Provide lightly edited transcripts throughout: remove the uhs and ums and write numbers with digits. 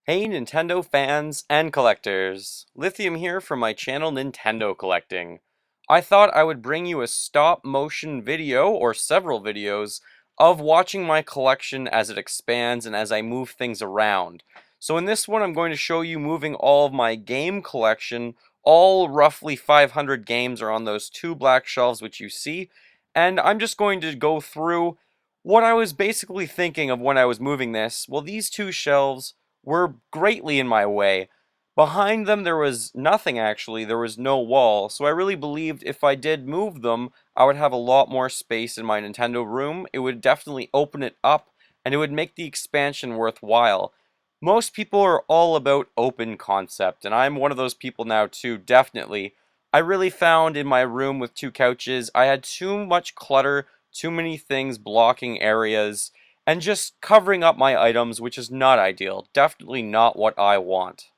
Hey Nintendo fans and collectors, Lithium here from my channel Nintendo Collecting. I thought I would bring you a stop motion video or several videos of watching my collection as it expands and as I move things around. So in this one I'm going to show you moving all of my game collection. All roughly 500 games are on those two black shelves which you see, and I'm just going to go through what I was basically thinking of when I was moving this. Well, these two shelves were greatly in my way. Behind them there was nothing actually, there was no wall, so I really believed if I did move them, I would have a lot more space in my Nintendo room. It would definitely open it up, and it would make the expansion worthwhile. Most people are all about open concept, and I'm one of those people now too, definitely. I really found in my room with two couches, I had too much clutter, too many things blocking areas, and just covering up my items, which is not ideal. Definitely not what I want.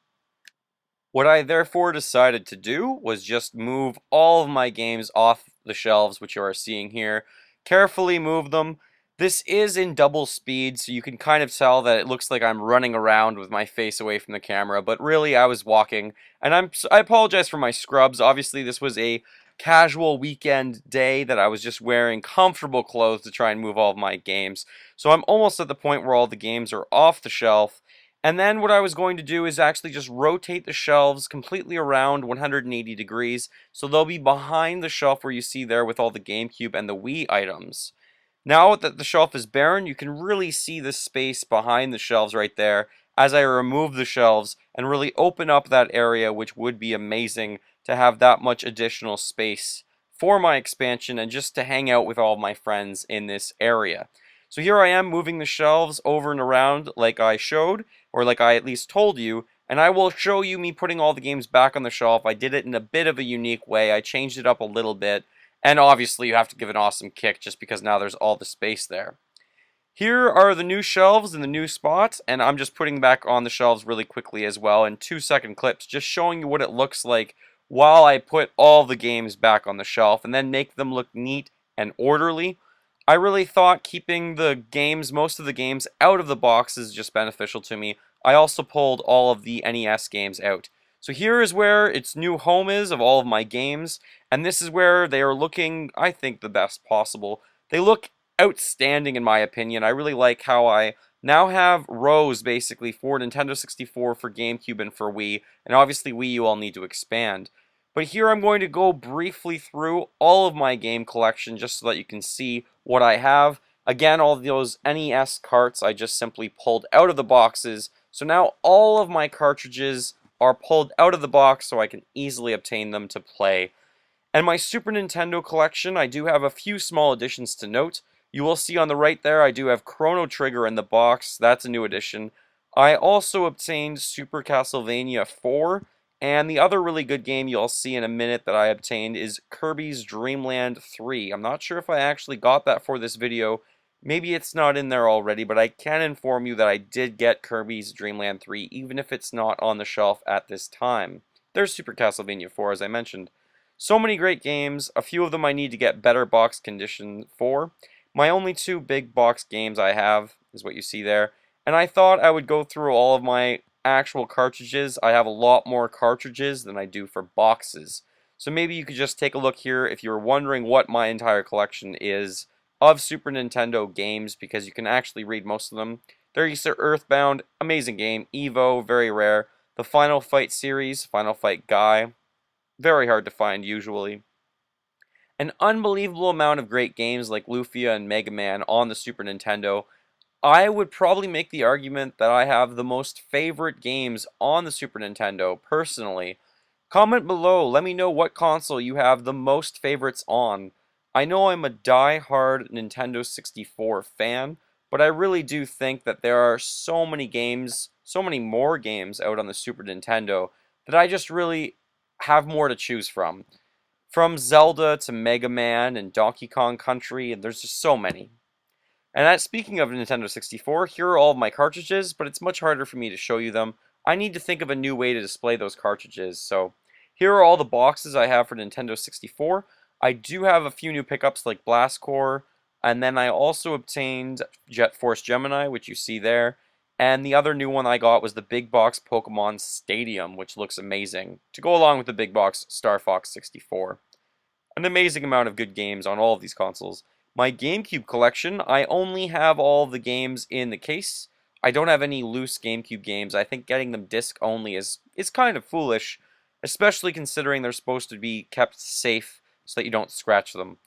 What I therefore decided to do was just move all of my games off the shelves, which you are seeing here. Carefully move them. This is in double speed, so you can kind of tell that it looks like I'm running around with my face away from the camera, but really I was walking. And I apologize for my scrubs. Obviously, this was a casual weekend day that I was just wearing comfortable clothes to try and move all of my games. So I'm almost at the point where all the games are off the shelf. And then what I was going to do is actually just rotate the shelves completely around 180 degrees, so they'll be behind the shelf where you see there with all the GameCube and the Wii items. Now that the shelf is barren, you can really see the space behind the shelves right there as I remove the shelves and really open up that area, which would be amazing to have that much additional space for my expansion and just to hang out with all of my friends in this area. So here I am moving the shelves over and around like I showed, or like I at least told you, and I will show you me putting all the games back on the shelf. I did it in a bit of a unique way. I changed it up a little bit, and obviously you have to give an awesome kick just because now there's all the space there. Here are the new shelves in the new spots, and I'm just putting back on the shelves really quickly as well in 2-second clips, just showing you what it looks like while I put all the games back on the shelf and then make them look neat and orderly. I really thought keeping the games, most of the games, out of the box is just beneficial to me. I also pulled all of the NES games out. So here is where its new home is of all of my games, and this is where they are looking, I think, the best possible. They look outstanding in my opinion. I really like how I now have rows basically for Nintendo 64, for GameCube, and for Wii, and obviously Wii U I'll need to expand. But here I'm going to go briefly through all of my game collection just so that you can see what I have. Again, all of those NES carts I just simply pulled out of the boxes. So now all of my cartridges are pulled out of the box so I can easily obtain them to play. And my Super Nintendo collection, I do have a few small additions to note. You will see on the right there, I do have Chrono Trigger in the box. That's a new addition. I also obtained Super Castlevania 4, and the other really good game you'll see in a minute that I obtained is Kirby's Dream Land 3. I'm not sure if I actually got that for this video. Maybe it's not in there already, but I can inform you that I did get Kirby's Dream Land 3, even if it's not on the shelf at this time. There's Super Castlevania 4, as I mentioned. So many great games. A few of them I need to get better box condition for. My only two big box games I have is what you see there. And I thought I would go through all of my actual cartridges. I have a lot more cartridges than I do for boxes. So maybe you could just take a look here if you're wondering what my entire collection is of Super Nintendo games, because you can actually read most of them. There you see Earthbound, amazing game. Evo, very rare. The Final Fight series, Final Fight Guy, very hard to find usually. An unbelievable amount of great games like Lufia and Mega Man on the Super Nintendo. I would probably make the argument that I have the most favorite games on the Super Nintendo, personally. Comment below, let me know what console you have the most favorites on. I know I'm a die-hard Nintendo 64 fan, but I really do think that there are so many games, so many more games out on the Super Nintendo that I just really have more to choose from. From Zelda to Mega Man and Donkey Kong Country, and there's just so many. And speaking of Nintendo 64, here are all of my cartridges, but it's much harder for me to show you them. I need to think of a new way to display those cartridges. So here are all the boxes I have for Nintendo 64. I do have a few new pickups like Blast Core, and then I also obtained Jet Force Gemini, which you see there. And the other new one I got was the big box Pokemon Stadium, which looks amazing, to go along with the big box Star Fox 64. An amazing amount of good games on all of these consoles. My GameCube collection, I only have all the games in the case. I don't have any loose GameCube games. I think getting them disc only is kind of foolish, especially considering they're supposed to be kept safe so that you don't scratch them.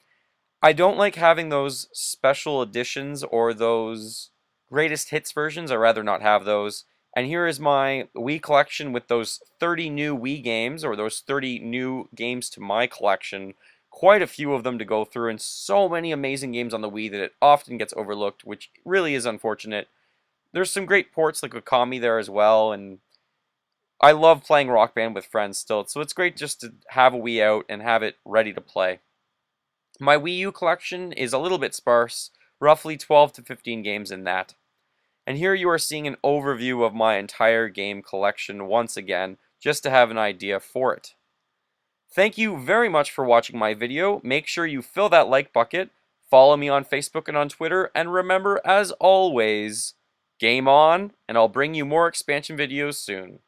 I don't like having those special editions or those greatest hits versions. I'd rather not have those. And here is my Wii collection with those 30 new Wii games, or those 30 new games to my collection. Quite a few of them to go through, and so many amazing games on the Wii that it often gets overlooked, which really is unfortunate. There's some great ports like Okami there as well, and I love playing Rock Band with friends still, so it's great just to have a Wii out and have it ready to play. My Wii U collection is a little bit sparse, roughly 12 to 15 games in that. And here you are seeing an overview of my entire game collection once again, just to have an idea for it. Thank you very much for watching my video. Make sure you fill that like bucket, follow me on Facebook and on Twitter, and remember, as always, game on, and I'll bring you more expansion videos soon.